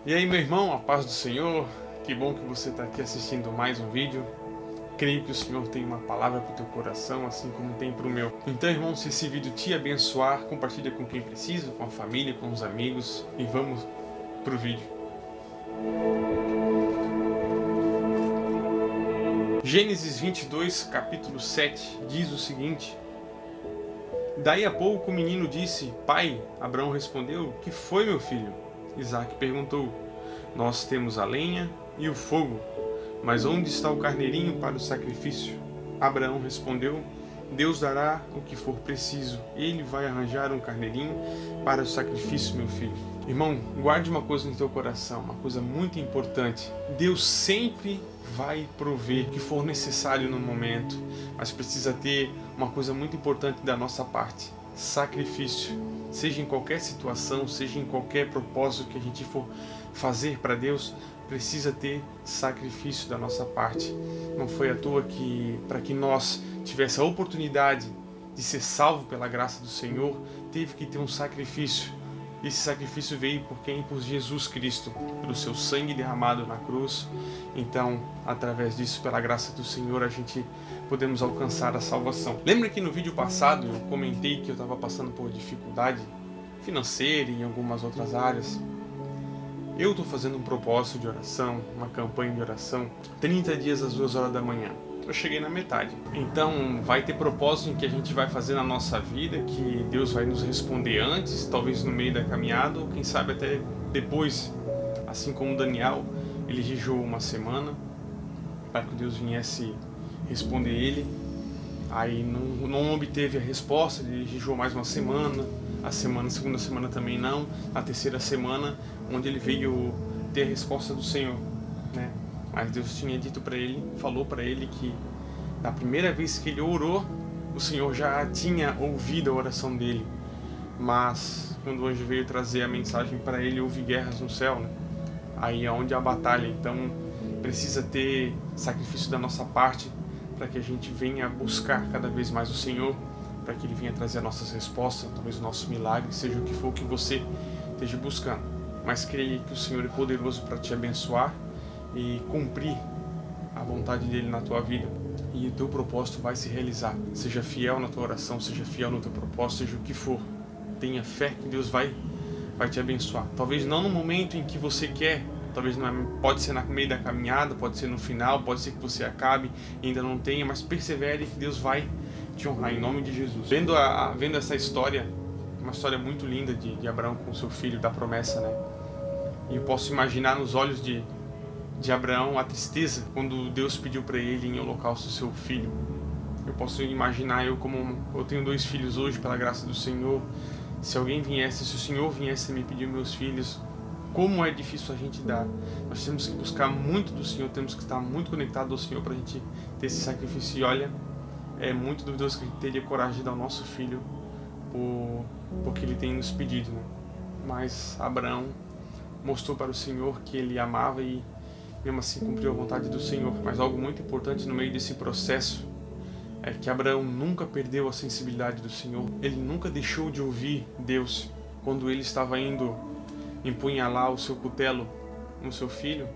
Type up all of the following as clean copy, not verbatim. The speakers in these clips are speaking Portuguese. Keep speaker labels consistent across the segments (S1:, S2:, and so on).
S1: E aí, meu irmão, a paz do Senhor, que bom que você está aqui assistindo mais um vídeo. Creio que o Senhor tem uma palavra para o teu coração, assim como tem para o meu. Então, irmão, se esse vídeo te abençoar, compartilha com quem precisa, com a família, com os amigos, e vamos pro vídeo. Gênesis 22, capítulo 7, diz o seguinte: Daí a pouco o menino disse: Pai. Abraão respondeu: Que foi, meu filho? Isaque perguntou: Nós temos a lenha e o fogo, mas onde está o carneirinho para o sacrifício? Abraão respondeu: Deus dará o que for preciso. Ele vai arranjar um carneirinho para o sacrifício, meu filho. Irmão, guarde uma coisa no teu coração, uma coisa muito importante. Deus sempre vai prover o que for necessário no momento, mas precisa ter uma coisa muito importante da nossa parte: sacrifício. Seja em qualquer situação, seja em qualquer propósito que a gente for fazer para Deus, precisa ter sacrifício da nossa parte. Não foi à toa que, para que nós tivéssemos a oportunidade de ser salvo pela graça do Senhor, teve que ter um sacrifício. Esse sacrifício veio por quem? Por Jesus Cristo, pelo seu sangue derramado na cruz. Então, através disso, pela graça do Senhor, a gente podemos alcançar a salvação. Lembra que no vídeo passado eu comentei que eu estava passando por dificuldade financeira e em algumas outras áreas? Eu estou fazendo um propósito de oração, uma campanha de oração, 30 dias às 2 horas da manhã. Eu cheguei na metade. Então vai ter propósito em que a gente vai fazer na nossa vida, que Deus vai nos responder antes, talvez no meio da caminhada, ou quem sabe até depois. Assim como Daniel, ele jejuou uma semana para que Deus viesse responder ele. Aí não obteve a resposta, ele jejuou mais uma semana. A segunda semana também não. A terceira semana, onde ele veio ter a resposta do Senhor, né? Mas Deus tinha dito para ele, falou para ele que da primeira vez que ele orou, o Senhor já tinha ouvido a oração dele. Mas quando o anjo veio trazer a mensagem para ele, houve guerras no céu, né? Aí é onde há batalha. Então precisa ter sacrifício da nossa parte para que a gente venha buscar cada vez mais o Senhor, para que Ele venha trazer as nossas respostas, talvez o nosso milagre, seja o que for que você esteja buscando. Mas creia que o Senhor é poderoso para te abençoar e cumprir a vontade dEle na tua vida. E o teu propósito vai se realizar. Seja fiel na tua oração, seja fiel no teu propósito, seja o que for. Tenha fé que Deus vai te abençoar. Talvez não no momento em que você quer, talvez não pode ser no meio da caminhada, pode ser no final, pode ser que você acabe e ainda não tenha, mas persevere que Deus vai te honrar em nome de Jesus. Vendo essa história, uma história muito linda de Abraão com seu filho, da promessa, né? E eu posso imaginar nos olhos de Abraão a tristeza quando Deus pediu para ele em holocausto o seu filho. Eu posso imaginar, eu tenho 2 filhos hoje pela graça do Senhor. Se o Senhor viesse me pedir meus filhos, como é difícil a gente dar. Nós temos que buscar muito do Senhor, temos que estar muito conectados ao Senhor para a gente ter esse sacrifício. E olha, é muito duvidoso que a gente teria coragem de dar o nosso filho porque ele tem nos pedido, né? Mas Abraão mostrou para o Senhor que ele amava e mesmo assim cumpriu a vontade do Senhor. Mas algo muito importante no meio desse processo é que Abraão nunca perdeu a sensibilidade do Senhor. Ele nunca deixou de ouvir Deus. Quando ele estava indo empunhalar o seu cutelo no seu filho,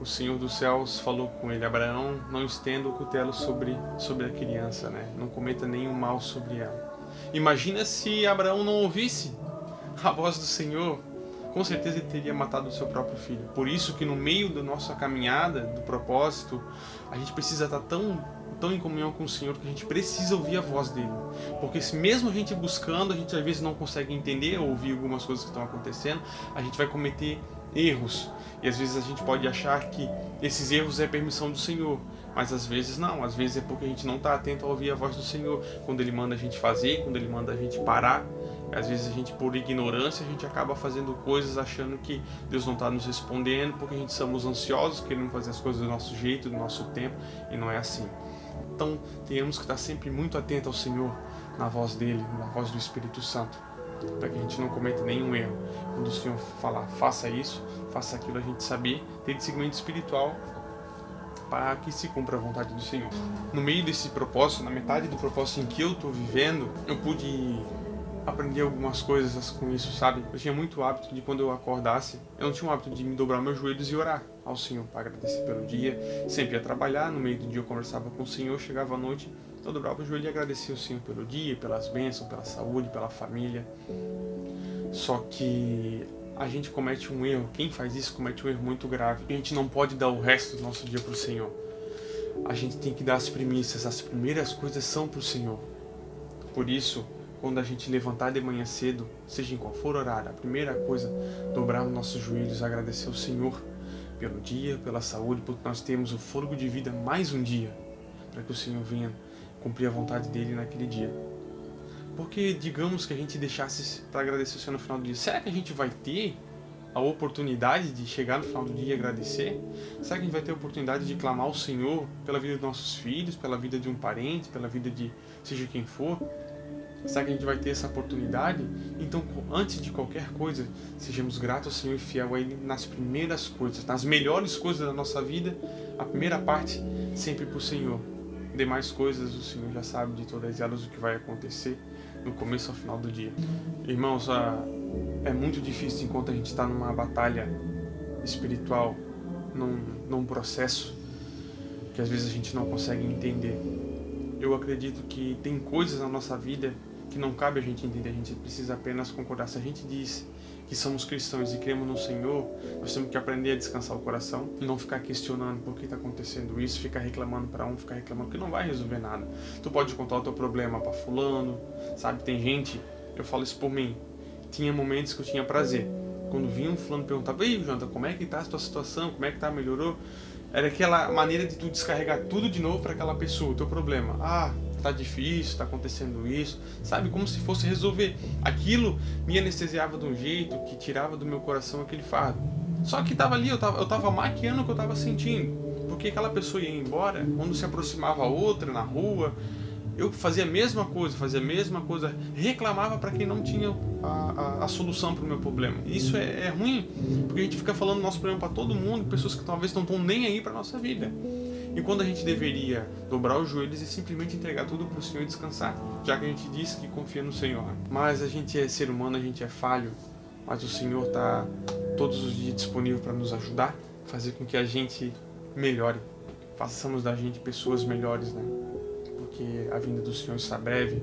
S1: o Senhor dos céus falou com ele: Abraão, não estenda o cutelo sobre a criança, né? Não cometa nenhum mal sobre ela. Imagina se Abraão não ouvisse a voz do Senhor. Com certeza ele teria matado o seu próprio filho. Por isso que no meio da nossa caminhada, do propósito, a gente precisa estar tão em comunhão com o Senhor que a gente precisa ouvir a voz dele. Porque se mesmo a gente buscando, a gente às vezes não consegue entender ou ouvir algumas coisas que estão acontecendo, a gente vai cometer erros. E às vezes a gente pode achar que esses erros é permissão do Senhor. Mas às vezes não, às vezes é porque a gente não está atento a ouvir a voz do Senhor. Quando Ele manda a gente fazer, quando Ele manda a gente parar. Às vezes a gente, por ignorância, a gente acaba fazendo coisas achando que Deus não está nos respondendo, porque a gente somos ansiosos, queremos fazer as coisas do nosso jeito, do nosso tempo, e não é assim. Então, tenhamos que estar sempre muito atentos ao Senhor, na voz dEle, na voz do Espírito Santo, para que a gente não cometa nenhum erro. Quando o Senhor falar, faça isso, faça aquilo, a gente saber, ter discernimento espiritual, para que se cumpra a vontade do Senhor. No meio desse propósito, na metade do propósito em que eu estou vivendo, eu pude aprendi algumas coisas com isso, sabe? Eu tinha muito hábito de quando eu acordasse, eu não tinha o hábito de me dobrar meus joelhos e orar ao Senhor para agradecer pelo dia. Sempre ia trabalhar, no meio do dia eu conversava com o Senhor, chegava à noite, eu dobrava o joelho e agradecia ao Senhor pelo dia, pelas bênçãos, pela saúde, pela família. Só que a gente comete um erro, quem faz isso comete um erro muito grave. A gente não pode dar o resto do nosso dia para o Senhor. A gente tem que dar as primícias, as primeiras coisas são para o Senhor. Por isso, quando a gente levantar de manhã cedo, seja em qual for horário, a primeira coisa, dobrar os nossos joelhos e agradecer ao Senhor pelo dia, pela saúde, porque nós temos o fôlego de vida mais um dia, para que o Senhor venha cumprir a vontade dele naquele dia. Porque digamos que a gente deixasse para agradecer o Senhor no final do dia, será que a gente vai ter a oportunidade de chegar no final do dia e agradecer? Será que a gente vai ter a oportunidade de clamar ao Senhor pela vida dos nossos filhos, pela vida de um parente, pela vida de seja quem for? Será que a gente vai ter essa oportunidade? Então, antes de qualquer coisa, sejamos gratos ao Senhor e fiel a Ele nas primeiras coisas, nas melhores coisas da nossa vida. A primeira parte, sempre para o Senhor. Demais coisas, o Senhor já sabe de todas elas o que vai acontecer do começo ao final do dia. Irmãos, é muito difícil enquanto a gente está numa batalha espiritual, num processo que às vezes a gente não consegue entender. Eu acredito que tem coisas na nossa vida que não cabe a gente entender, a gente precisa apenas concordar. Se a gente diz que somos cristãos e cremos no Senhor, nós temos que aprender a descansar o coração e não ficar questionando por que está acontecendo isso, ficar reclamando para um, ficar reclamando, que não vai resolver nada. Tu pode contar o teu problema para fulano, sabe? Tem gente, eu falo isso por mim, tinha momentos que eu tinha prazer. Quando vinha um fulano perguntar, ei, Jonathan, como é que tá a tua situação, como é que tá, melhorou? Era aquela maneira de tu descarregar tudo de novo para aquela pessoa, o teu problema. Ah, tá difícil, tá acontecendo isso, sabe? Como se fosse resolver. Aquilo me anestesiava de um jeito que tirava do meu coração aquele fardo. Só que tava ali, eu tava maquiando o que eu tava sentindo. Porque aquela pessoa ia embora, quando se aproximava outra na rua, eu fazia a mesma coisa, reclamava para quem não tinha a solução para o meu problema. Isso é ruim, porque a gente fica falando nosso problema para todo mundo, pessoas que talvez não estão nem aí para nossa vida. E quando a gente deveria dobrar os joelhos e simplesmente entregar tudo para o Senhor e descansar, já que a gente diz que confia no Senhor. Mas a gente é ser humano, a gente é falho, mas o Senhor está todos os dias disponível para nos ajudar, fazer com que a gente melhore, façamos da gente pessoas melhores, né? Porque a vinda do Senhor está breve.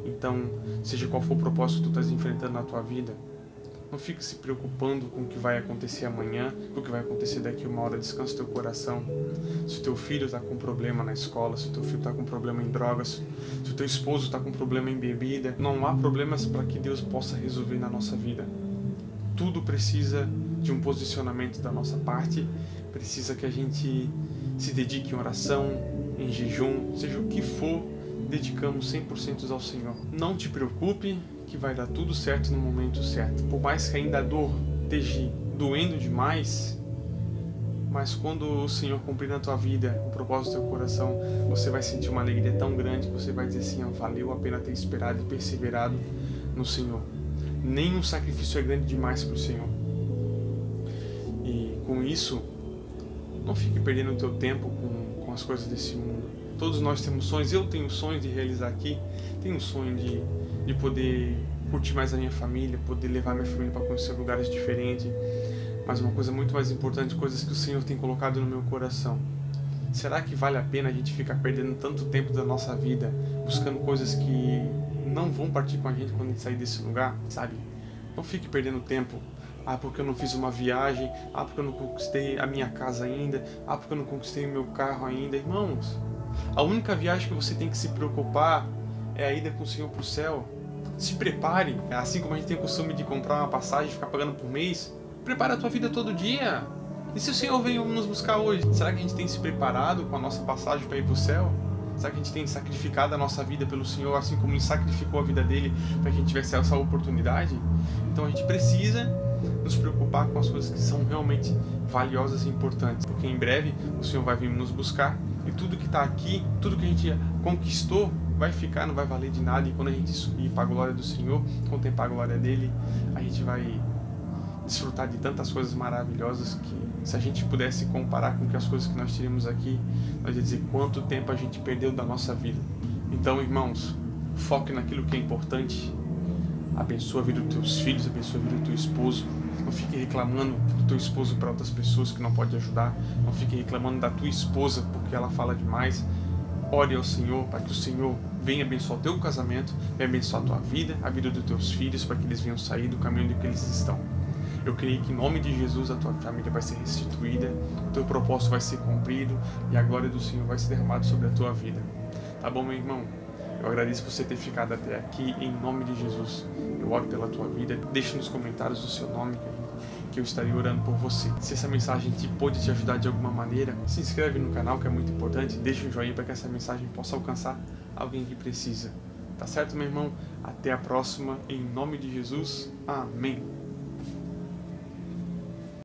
S1: Então, seja qual for o propósito que tu estás enfrentando na tua vida, não fique se preocupando com o que vai acontecer amanhã, com o que vai acontecer daqui uma hora. Descansa teu coração. Se o teu filho está com problema na escola, se o teu filho está com problema em drogas, se o teu esposo está com problema em bebida, não há problemas para que Deus possa resolver na nossa vida. Tudo precisa de um posicionamento da nossa parte, precisa que a gente se dedique em oração, em jejum, seja o que for, dedicamos 100% ao Senhor. Não te preocupe, que vai dar tudo certo no momento certo. Por mais que ainda a dor esteja doendo demais, mas quando o Senhor cumprir na tua vida o propósito do teu coração, você vai sentir uma alegria tão grande que você vai dizer assim, valeu a pena ter esperado e perseverado no Senhor. Nenhum sacrifício é grande demais para o Senhor. E com isso, não fique perdendo o teu tempo com as coisas desse mundo. Todos nós temos sonhos, eu tenho sonhos de realizar aqui, tenho um sonho de poder curtir mais a minha família, poder levar minha família para conhecer lugares diferentes, mas uma coisa muito mais importante, coisas que o Senhor tem colocado no meu coração. Será que vale a pena a gente ficar perdendo tanto tempo da nossa vida, buscando coisas que não vão partir com a gente quando a gente sair desse lugar, sabe? Não fique perdendo tempo. Ah, porque eu não fiz uma viagem, ah, porque eu não conquistei a minha casa ainda, ah, porque eu não conquistei o meu carro ainda. Irmãos, a única viagem que você tem que se preocupar é a ida com o Senhor para o céu. Se prepare, assim como a gente tem o costume de comprar uma passagem e ficar pagando por mês, prepare a tua vida todo dia. E se o Senhor veio nos buscar hoje, será que a gente tem se preparado com a nossa passagem para ir para o céu? Será que a gente tem sacrificado a nossa vida pelo Senhor, assim como Ele sacrificou a vida dele para que a gente tivesse essa oportunidade? Então a gente precisa nos preocupar com as coisas que são realmente valiosas e importantes, porque em breve o Senhor vai vir nos buscar e tudo que está aqui, tudo que a gente conquistou vai ficar, não vai valer de nada. E quando a gente subir para a glória do Senhor, contemplar a glória dele, a gente vai desfrutar de tantas coisas maravilhosas que, se a gente pudesse comparar com as coisas que nós teríamos aqui, nós ia dizer quanto tempo a gente perdeu da nossa vida. Então, irmãos, foque naquilo que é importante, Abençoa a vida dos teus filhos, abençoa a vida do teu esposo. Não fique reclamando do teu esposo para outras pessoas que não pode ajudar. Não fique reclamando da tua esposa porque ela fala demais. Ore ao Senhor para que o Senhor venha abençoar o teu casamento, venha abençoar a tua vida, a vida dos teus filhos, para que eles venham sair do caminho de que eles estão. Eu creio que em nome de Jesus a tua família vai ser restituída, o teu propósito vai ser cumprido e a glória do Senhor vai ser derramada sobre a tua vida. Tá bom, meu irmão? Eu agradeço por você ter ficado até aqui, em nome de Jesus. Eu oro pela tua vida. Deixe nos comentários o seu nome, que eu estarei orando por você. Se essa mensagem pôde te ajudar de alguma maneira, se inscreve no canal, que é muito importante. Deixa um joinha para que essa mensagem possa alcançar alguém que precisa. Tá certo, meu irmão? Até a próxima, em nome de Jesus. Amém.